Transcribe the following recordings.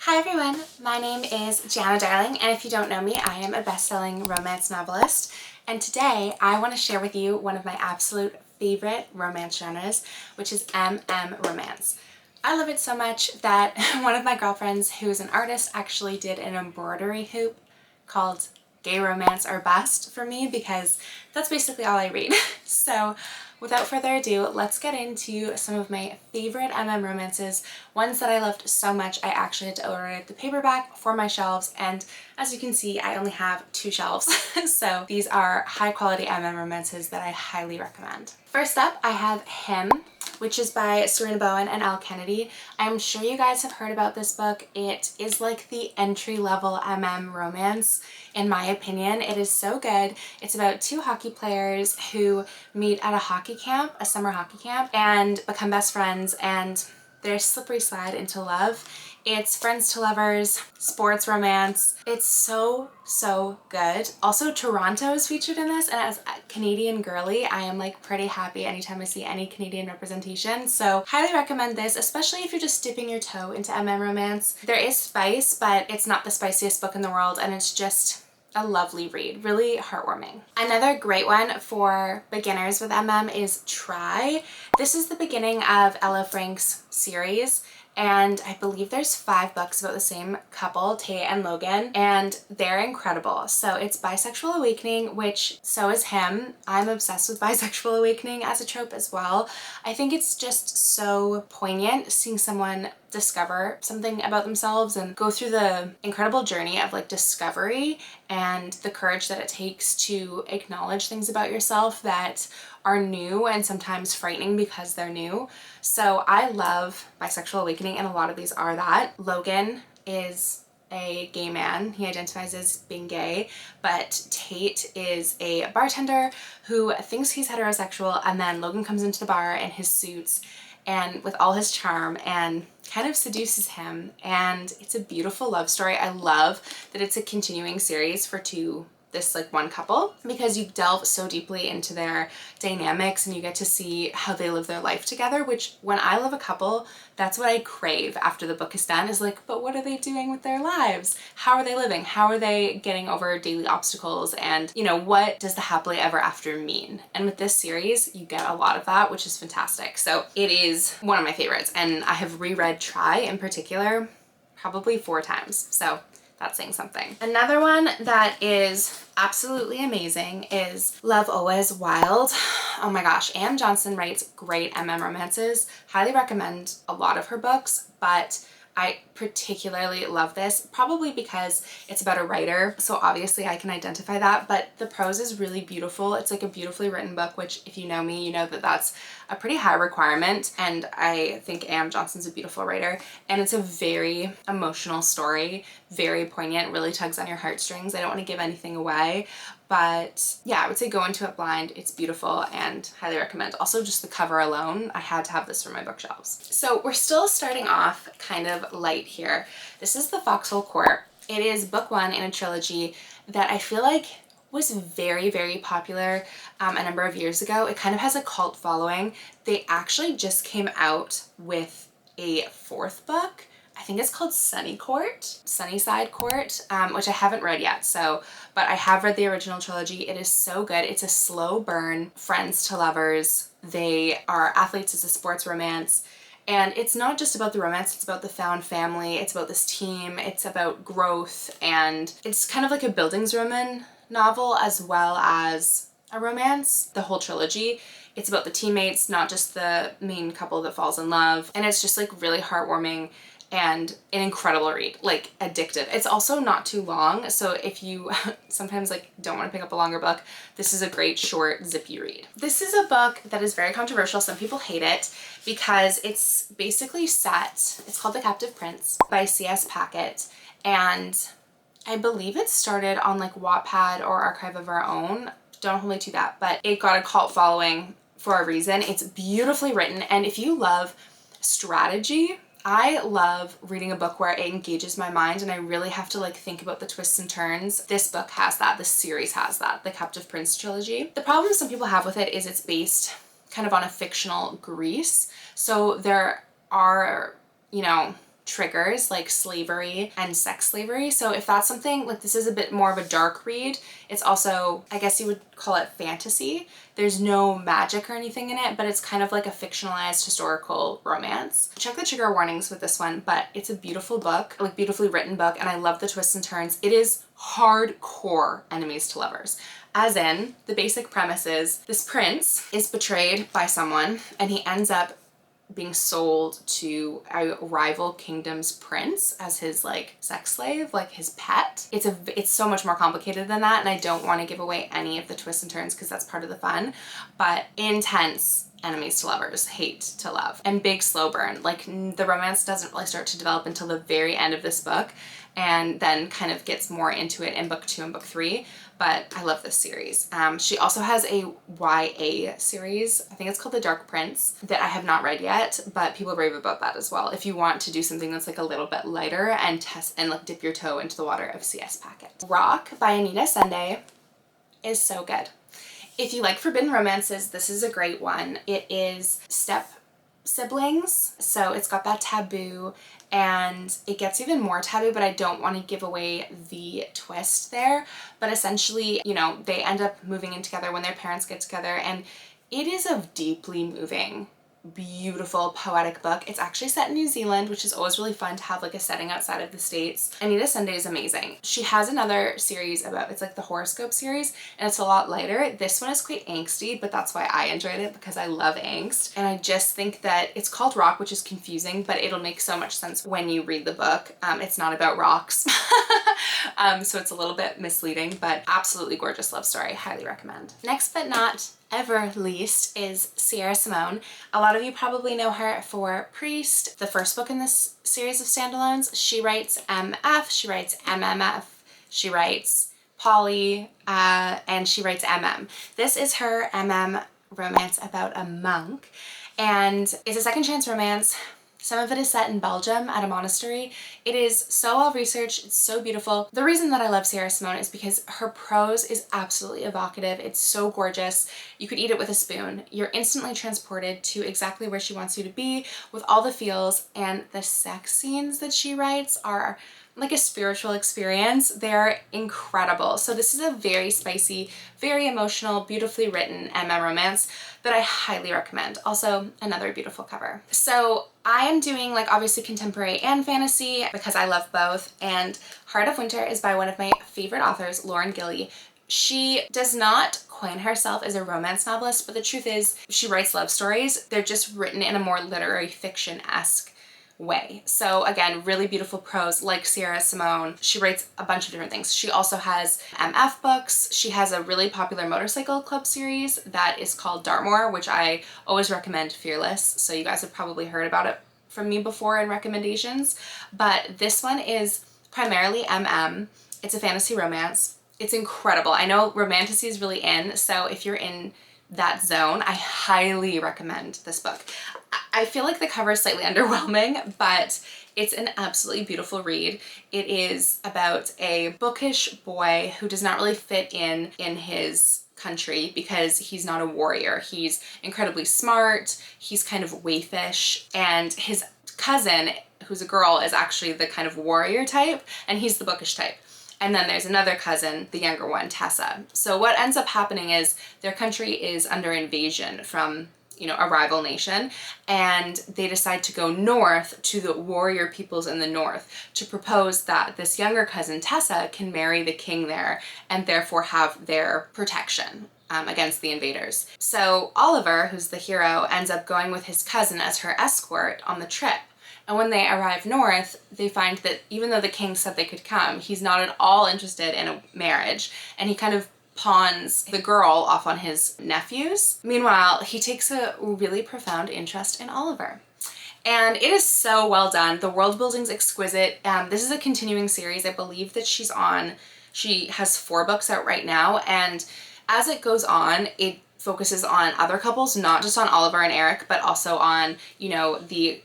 Hi everyone, my name is Gianna Darling, and if you don't know me, I am a best-selling romance novelist, and today I want to share with you one of my absolute favorite romance genres, which is romance. I love it so much that one of my girlfriends, who is an artist, actually did an embroidery hoop called Gay Romance or Bust for me because that's basically all I read. So without further ado, let's get into some of my favorite romances, ones that I loved so much I actually had to order the paperback for my shelves, and as you can see I only have 2 shelves. So these are high quality romances that I highly recommend. First up I have Him, which is by Serena Bowen and Elle Kennedy. I'm sure you guys have heard about this book. It is like the entry-level romance, in my opinion. It is so good. It's about 2 hockey players who meet at a hockey camp, a summer hockey camp, and become best friends, and they're slippery slide into love. It's friends to lovers, sports romance. It's so good. Also, Toronto is featured in this, and as a Canadian girly, I am like pretty happy anytime I see any Canadian representation. So highly recommend this, especially if you're just dipping your toe into romance. There is spice, but it's not the spiciest book in the world, and it's just a lovely read, really heartwarming. Another great one for beginners with is Try. This is the beginning of Ella Frank's series, and I believe there's 5 books about the same couple, Tay and Logan, and they're incredible. So it's bisexual awakening, which so is Him. I'm obsessed with bisexual awakening as a trope as well. I think it's just so poignant seeing someone discover something about themselves and go through the incredible journey of like discovery and the courage that it takes to acknowledge things about yourself that are new and sometimes frightening because they're new. So I love bisexual awakening, and a lot of these are that. Logan is a gay man. He identifies as being gay, but Tate is a bartender who thinks he's heterosexual, and then Logan comes into the bar in his suits and with all his charm and kind of seduces him, and it's a beautiful love story. I love that it's a continuing series for this one couple, because you delve so deeply into their dynamics and you get to see how they live their life together, which when I love a couple, that's what I crave after the book is done, is like, but what are they doing with their lives? How are they living? How are they getting over daily obstacles? And you know, what does the happily ever after mean? And with this series, you get a lot of that, which is fantastic. So it is one of my favorites, and I have reread Try in particular probably 4 times. So that's saying something. Another one that is absolutely amazing is Love Always Wild. Oh my gosh, Anne Johnson writes great romances. Highly recommend a lot of her books, but I particularly love this, probably because it's about a writer, so obviously I can identify that, but the prose is really beautiful. It's like a beautifully written book, which if you know me, you know that that's a pretty high requirement, and I think Anne Johnson's a beautiful writer, and it's a very emotional story, very poignant, really tugs on your heartstrings. I don't want to give anything away, but yeah, I would say go into it blind. It's beautiful and highly recommend. Also, just the cover alone, I had to have this for my bookshelves. So we're still starting off kind of light here. This is The Foxhole Court. It is book 1 in a trilogy that I feel like was very popular a number of years ago. It kind of has a cult following. They actually just came out with a 4th book. I think it's called Sunnyside Court, which I haven't read yet, but I have read the original trilogy. It is so good. It's a slow burn, friends to lovers. They are athletes. It's a sports romance. And it's not just about the romance, it's about the found family, it's about this team, it's about growth, and it's kind of like a Bildungsroman novel as well as a romance, the whole trilogy. It's about the teammates, not just the main couple that falls in love, and it's just like really heartwarming and an incredible read, like addictive. It's also not too long, so if you sometimes like don't want to pick up a longer book, this is a great short zippy read. This is a book that is very controversial. Some people hate it because it's basically set, it's called The Captive Prince by C.S. Packet, and I believe it started on like Wattpad or Archive of Our Own. Don't hold me to that, but it got a cult following for a reason. It's beautifully written, and if you love strategy, I love reading a book where it engages my mind and I really have to like think about the twists and turns. This book has that. This series has that. The Captive Prince trilogy. The problem some people have with it is it's based kind of on a fictional Greece. So there are, you know, triggers like slavery and sex slavery. So if that's something, like, this is a bit more of a dark read. It's also, I guess you would call it fantasy. There's no magic or anything in it, but it's kind of like a fictionalized historical romance. Check the trigger warnings with this one, but it's a beautiful book, like beautifully written book, and I love the twists and turns. It is hardcore enemies to lovers. As in, the basic premise is this prince is betrayed by someone and he ends up being sold to a rival kingdom's prince as his like sex slave, like his pet. It's so much more complicated than that, and I don't want to give away any of the twists and turns because that's part of the fun, but intense enemies to lovers, hate to love, and big slow burn. Like, the romance doesn't really start to develop until the very end of this book, and then kind of gets more into it in book 2 and book 3. But I love this series. She also has a YA series, I think it's called The Dark Prince, that I have not read yet, but people rave about that as well. If you want to do something that's like a little bit lighter and test and like dip your toe into the water of CS Packet. Rock by Anita Sende is so good. If you like forbidden romances, this is a great one. It is step siblings, so it's got that taboo, and it gets even more taboo, but I don't want to give away the twist there. But essentially, you know, they end up moving in together when their parents get together, and it is a deeply moving, beautiful, poetic book. It's actually set in New Zealand, which is always really fun to have like a setting outside of the States. Anita Sende is amazing. She has another series about, it's like the horoscope series, and it's a lot lighter. This one is quite angsty, but that's why I enjoyed it, because I love angst. And I just think that it's called Rock, which is confusing, but it'll make so much sense when you read the book. It's not about rocks. So it's a little bit misleading, but absolutely gorgeous love story. Highly recommend. Next but not ever least is Sierra Simone. A lot of you probably know her for Priest, the first book in this series of standalones. She writes MF, she writes MMF, she writes Polly, and she writes MM. This is her MM romance about a monk, and it's a second chance romance. Some of it is set in Belgium at a monastery. It is so well researched, it's so beautiful. The reason that I love Sierra Simone is because her prose is absolutely evocative. It's so gorgeous. You could eat it with a spoon. You're instantly transported to exactly where she wants you to be with all the feels, and the sex scenes that she writes are like a spiritual experience. They're incredible. So this is a very spicy, very emotional, beautifully written MM romance that I highly recommend. Also, another beautiful cover. So I am doing like obviously contemporary and fantasy because I love both, and Heart of Winter is by one of my favorite authors, Lauren Gilly. She does not coin herself as a romance novelist, but the truth is she writes love stories. They're just written in a more literary fiction-esque way. So again, really beautiful prose like Sierra Simone. She writes a bunch of different things. She also has MF books. She has a really popular motorcycle club series that is called Dartmoor, which I always recommend, Fearless. So you guys have probably heard about it from me before in recommendations, but this one is primarily MM. It's a fantasy romance. It's incredible. I know romantasy is really in, so if you're in that zone, I highly recommend this book. I feel like the cover is slightly underwhelming, but it's an absolutely beautiful read. It is about a bookish boy who does not really fit in his country because he's not a warrior. He's incredibly smart, he's kind of waifish, and his cousin, who's a girl, is actually the kind of warrior type, and he's the bookish type. And then there's another cousin, the younger one, Tessa. So what ends up happening is their country is under invasion from, you know, a rival nation, and they decide to go north to the warrior peoples in the north to propose that this younger cousin, Tessa, can marry the king there and therefore have their protection against the invaders. So Oliver, who's the hero, ends up going with his cousin as her escort on the trip. And when they arrive north, they find that even though the king said they could come, he's not at all interested in a marriage, and he kind of pawns the girl off on his nephews. Meanwhile, he takes a really profound interest in Oliver. And it is so well done. The world building's exquisite. This is a continuing series. I believe that she has 4 books out right now, and as it goes on, it focuses on other couples, not just on Oliver and Eric, but also on, you know, the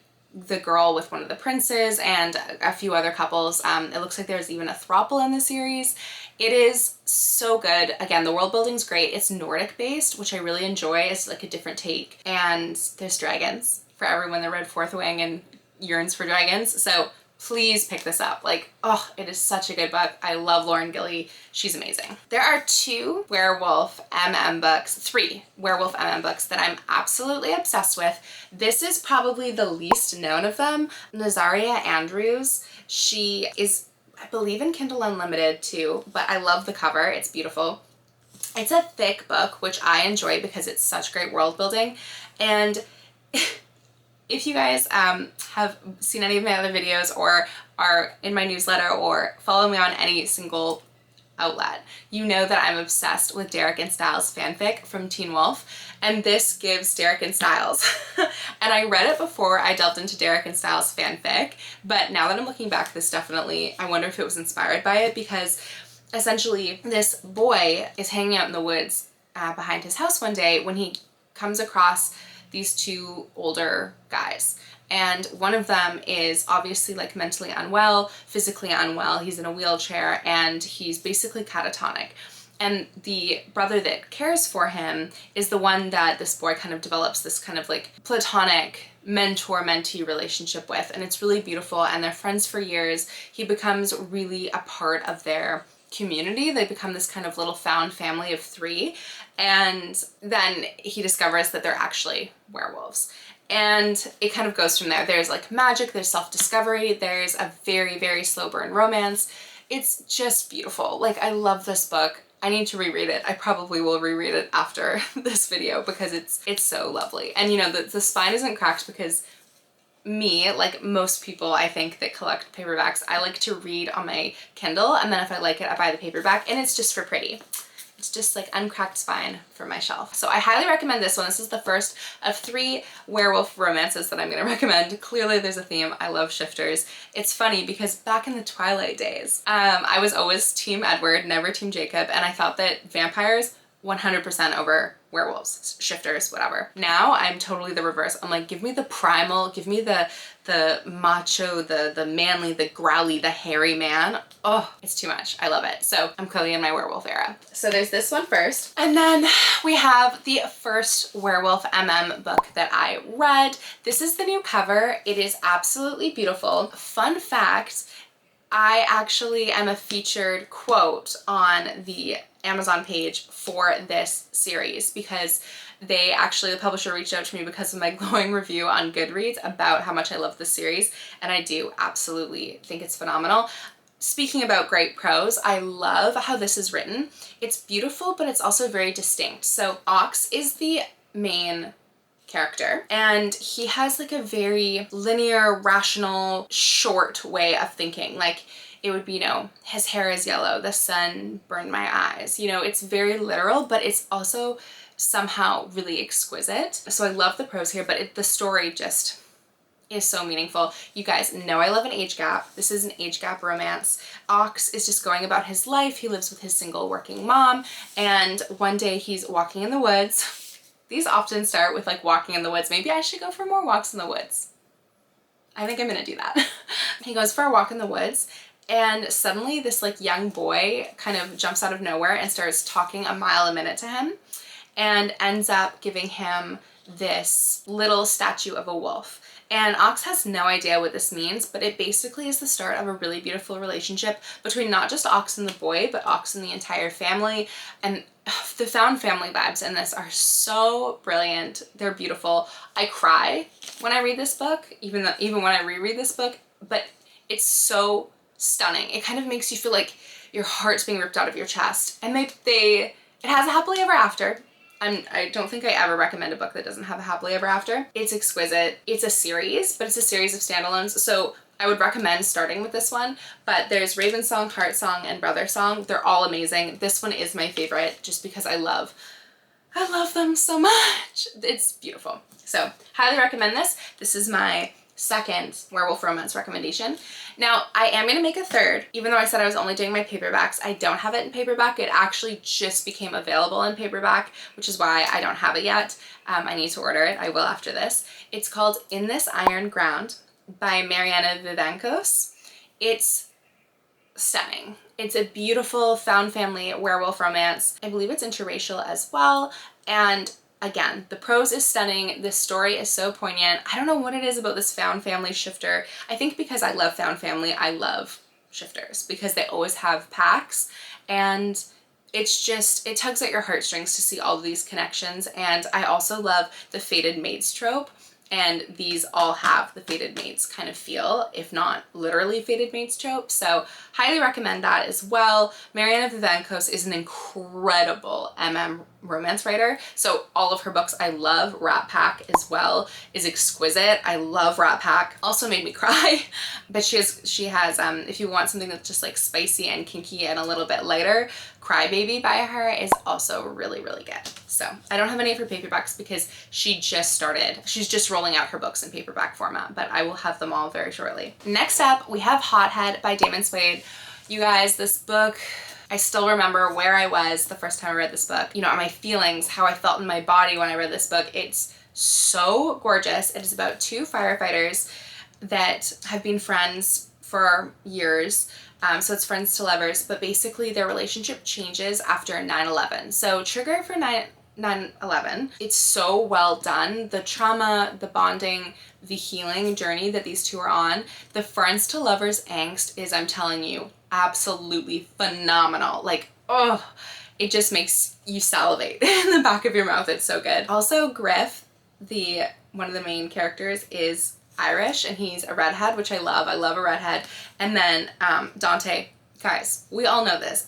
girl with one of the princes and a few other couples. It looks like there's even a throuple in the series. It is so good. Again, the world building's great. It's Nordic based, which I really enjoy. It's like a different take. And there's dragons for everyone that read Fourth Wing and yearns for dragons. So please pick this up. Like, oh, it is such a good book. I love Lauren Gilly. She's amazing. There are three werewolf MM books that I'm absolutely obsessed with. This is probably the least known of them. Nazaria Andrews. She is, I believe, in Kindle Unlimited too, but I love the cover. It's beautiful. It's a thick book, which I enjoy because it's such great world building. And if you guys have seen any of my other videos or are in my newsletter or follow me on any single outlet, you know that I'm obsessed with Derek and Styles fanfic from Teen Wolf, and this gives Derek and Styles. And I read it before I delved into Derek and Styles fanfic, but now that I'm looking back, this definitely, I wonder if it was inspired by it, because essentially this boy is hanging out in the woods behind his house one day when he comes across these two older guys. And one of them is obviously like mentally unwell, physically unwell. He's in a wheelchair and he's basically catatonic. And the brother that cares for him is the one that this boy kind of develops this kind of like platonic mentor-mentee relationship with. And it's really beautiful, and they're friends for years. He becomes really a part of their community. They become this kind of little found family of three, and then he discovers that they're actually werewolves. And it kind of goes from there. There's like magic, there's self-discovery, there's a very, very slow burn romance. It's just beautiful. Like, I love this book. I need to reread it. I probably will reread it after this video because it's so lovely. And you know, the spine isn't cracked because me, like most people I think that collect paperbacks, I like to read on my Kindle, and then if I like it, I buy the paperback, and it's just for pretty. It's just like uncracked spine for my shelf. So I highly recommend this one. This is the first of 3 werewolf romances that I'm gonna recommend. Clearly there's a theme. I love shifters. It's funny because back in the Twilight days, I was always Team Edward, never Team Jacob, and I thought that vampires 100% over werewolves, shifters, whatever. Now I'm totally the reverse. I'm like, give me the primal, give me the macho, the manly, the growly, the hairy man. Oh, it's too much. I love it. So I'm clearly in my werewolf era. So there's this one first. And then we have the first werewolf MM book that I read. This is the new cover. It is absolutely beautiful. Fun fact, I actually am a featured quote on the Amazon page for this series because they actually, the publisher reached out to me because of my glowing review on Goodreads about how much I love this series, and I do absolutely think it's phenomenal. Speaking about great prose, I love how this is written. It's beautiful, but it's also very distinct. So Ox is the main character, and he has like a very linear, rational, short way of thinking. Like, it would be, you know, his hair is yellow, the sun burned my eyes. You know, it's very literal, but it's also somehow really exquisite. So I love the prose here, but the story just is so meaningful. You guys know I love an age gap. This is an age gap romance. Ox is just going about his life. He lives with his single working mom, and one day he's walking in the woods. These often start with like walking in the woods. Maybe I should go for more walks in the woods. I think I'm gonna do that. He goes for a walk in the woods, and suddenly this like young boy kind of jumps out of nowhere and starts talking a mile a minute to him, and ends up giving him this little statue of a wolf. And Ox has no idea what this means, but it basically is the start of a really beautiful relationship between not just Ox and the boy, but Ox and the entire family. And the found family vibes in this are so brilliant. They're beautiful. I cry when I read this book, even when I reread this book, but it's so stunning. It kind of makes you feel like your heart's being ripped out of your chest. And it has a happily ever after. I don't think I ever recommend a book that doesn't have a happily ever after. It's exquisite. It's a series, but it's a series of standalones. So I would recommend starting with this one, but there's Raven Song, Heart Song, and Brother Song. They're all amazing. This one is my favorite just because I love them so much. It's beautiful. So highly recommend this. This is my second werewolf romance recommendation. Now, I am going to make a third. Even though I said I was only doing my paperbacks, I don't have it in paperback. It actually just became available in paperback, which is why I don't have it yet. I need to order it. I will after this. It's called In This Iron Ground by Mariana Vivancos. It's stunning. It's a beautiful found family werewolf romance. I believe it's interracial as well, and Again, the prose is stunning. This story is so poignant. I don't know what it is about this found family shifter. I think because I love found family, I love shifters because they always have packs, and it's just, it tugs at your heartstrings to see all of these connections. And I also love the fated mates trope, and these all have the fated mates kind of feel, if not literally fated mates trope. So highly recommend that as well. Mariana Vivancos is an incredible romance writer. So all of her books I love. Rat Pack as well is exquisite. I love Rat Pack. Also made me cry. But she has if you want something that's just like spicy and kinky and a little bit lighter, Crybaby by her is also really, really good. So I don't have any of her paperbacks because she's just rolling out her books in paperback format, but I will have them all very shortly. Next up, we have Hothead by Damon Suede. You guys, this book, I still remember where I was the first time I read this book, you know, my feelings, how I felt in my body when I read this book. It's so gorgeous. It is about two firefighters that have been friends for years. So it's friends to lovers, but basically their relationship changes after 9/11. So trigger for 9/11. It's so well done. The trauma, the bonding, the healing journey that these two are on. The friends to lovers angst is, I'm telling you, absolutely phenomenal. Like, oh, it just makes you salivate in the back of your mouth. It's so good. Also, Griff, one of the main characters, is Irish, and he's a redhead, which I love. I love a redhead. And then Dante, guys, we all know this.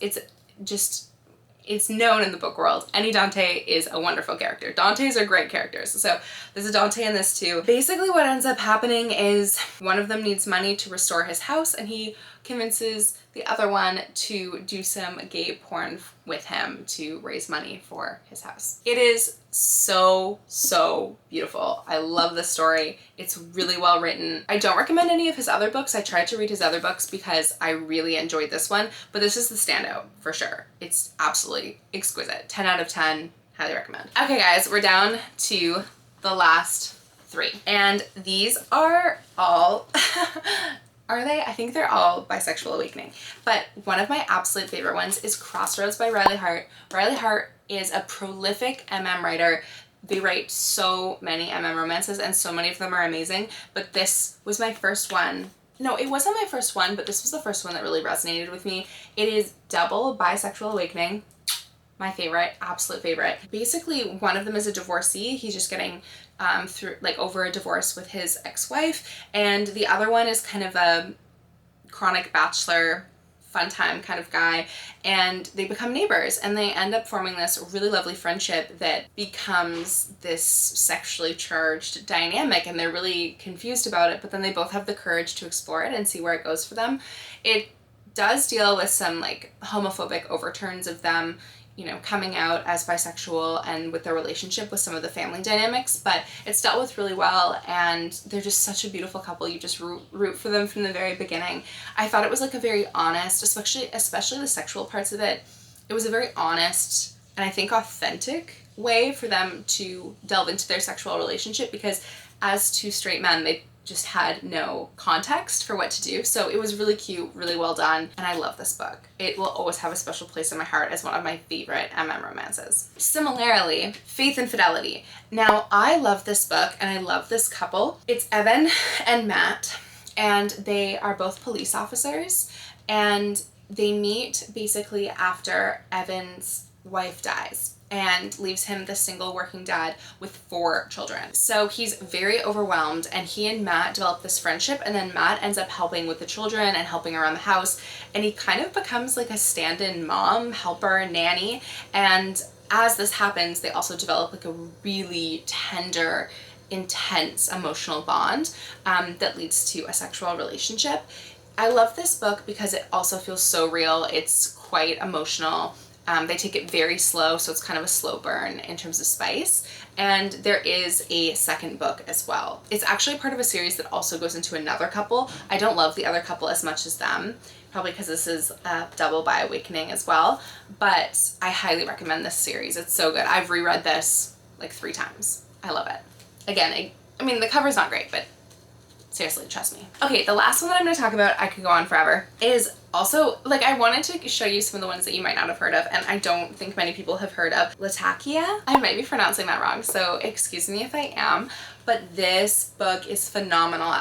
It's known in the book world. Any Dante is a wonderful character. Dantes are great characters. So there's a Dante in this too. Basically what ends up happening is one of them needs money to restore his house, and he convinces the other one to do some gay porn with him to raise money for his house. It is so, so beautiful. I love this story. It's really well written. I don't recommend any of his other books. I tried to read his other books because I really enjoyed this one, but this is the standout for sure. It's absolutely exquisite. 10 out of 10, highly recommend. Okay guys, we're down to the last 3. And these are all are they? I think they're all Bisexual Awakening. But one of my absolute favorite ones is Crossroads by Riley Hart. Riley Hart is a prolific writer. They write so many romances, and so many of them are amazing. But this was my first one. No, it wasn't my first one, but this was the first one that really resonated with me. It is Double Bisexual Awakening. My favorite, absolute favorite. Basically, one of them is a divorcee. He's just getting over a divorce with his ex-wife, and the other one is kind of a chronic bachelor, fun time kind of guy, and they become neighbors, and they end up forming this really lovely friendship that becomes this sexually charged dynamic, and they're really confused about it, but then they both have the courage to explore it and see where it goes for them. It does deal with some like homophobic overturns of them, you know, coming out as bisexual and with their relationship with some of the family dynamics, but it's dealt with really well, and they're just such a beautiful couple. You just root for them from the very beginning. I thought it was like a very honest, especially the sexual parts of it. It was a very honest and I think authentic way for them to delve into their sexual relationship, because as two straight men, they just had no context for what to do. So it was really cute, really well done, and I love this book. It will always have a special place in my heart as one of my favorite romances. Similarly, Faith and Fidelity. Now, I love this book and I love this couple. It's Evan and Matt, and they are both police officers, and they meet basically after Evan's wife dies and leaves him the single working dad with 4 children. So he's very overwhelmed, and he and Matt develop this friendship, and then Matt ends up helping with the children and helping around the house, and he kind of becomes like a stand-in mom, helper, nanny, and as this happens, they also develop like a really tender, intense emotional bond that leads to a sexual relationship. I love this book because it also feels so real. It's quite emotional. They take it very slow, so it's kind of a slow burn in terms of spice. And there is a second book as well. It's actually part of a series that also goes into another couple. I don't love the other couple as much as them, probably because this is Double by Awakening as well, but I highly recommend this series. It's so good. I've reread this like 3 times. I love it. Again, I mean, the cover's not great, but Seriously, trust me. Okay, the last one that I'm going to talk about, I could go on forever, is also, like, I wanted to show you some of the ones that you might not have heard of, and I don't think many people have heard of. Latakia? I might be pronouncing that wrong, so excuse me if I am, but this book is phenomenal.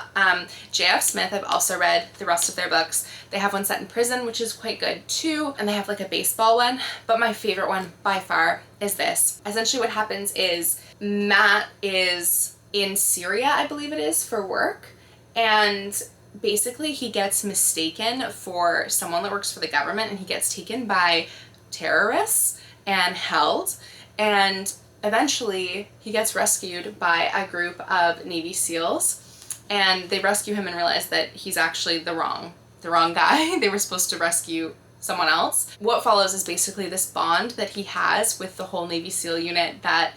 J.F. Smith, I've also read the rest of their books. They have one set in prison, which is quite good too, and they have like a baseball one, but my favorite one by far is this. Essentially what happens is Matt is in Syria, I believe it is, for work, and basically he gets mistaken for someone that works for the government, and he gets taken by terrorists and held, and eventually he gets rescued by a group of Navy SEALs, and they rescue him and realize that he's actually the wrong guy. They were supposed to rescue someone else. What follows is basically this bond that he has with the whole Navy SEAL unit that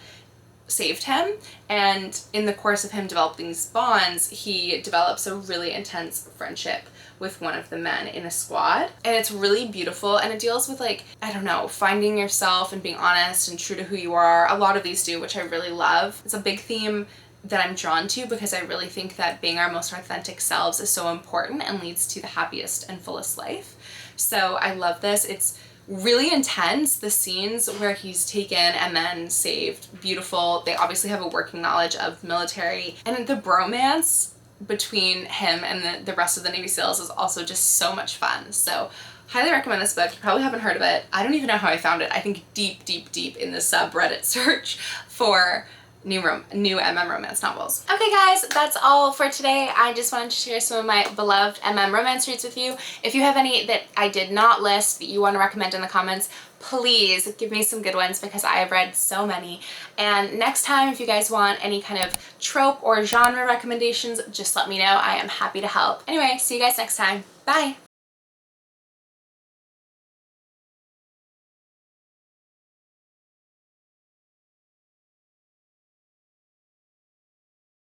saved him, and in the course of him developing these bonds, he develops a really intense friendship with one of the men in the squad, and it's really beautiful, and it deals with, like, I don't know, finding yourself and being honest and true to who you are. A lot of these do, which I really love. It's a big theme that I'm drawn to because I really think that being our most authentic selves is so important and leads to the happiest and fullest life. So I love this. It's really intense. The scenes where he's taken and then saved, beautiful. They obviously have a working knowledge of military, and the bromance between him and the rest of the Navy SEALs is also just so much fun. So highly recommend this book. You probably haven't heard of it. I don't even know how I found it. I think deep in the subreddit search for new MM romance novels. Okay guys, that's all for today. I just wanted to share some of my beloved MM romance reads with you. If you have any that I did not list that you want to recommend in the comments, please give me some good ones because I have read so many. And next time, if you guys want any kind of trope or genre recommendations, just let me know. I am happy to help. Anyway, see you guys next time. Bye!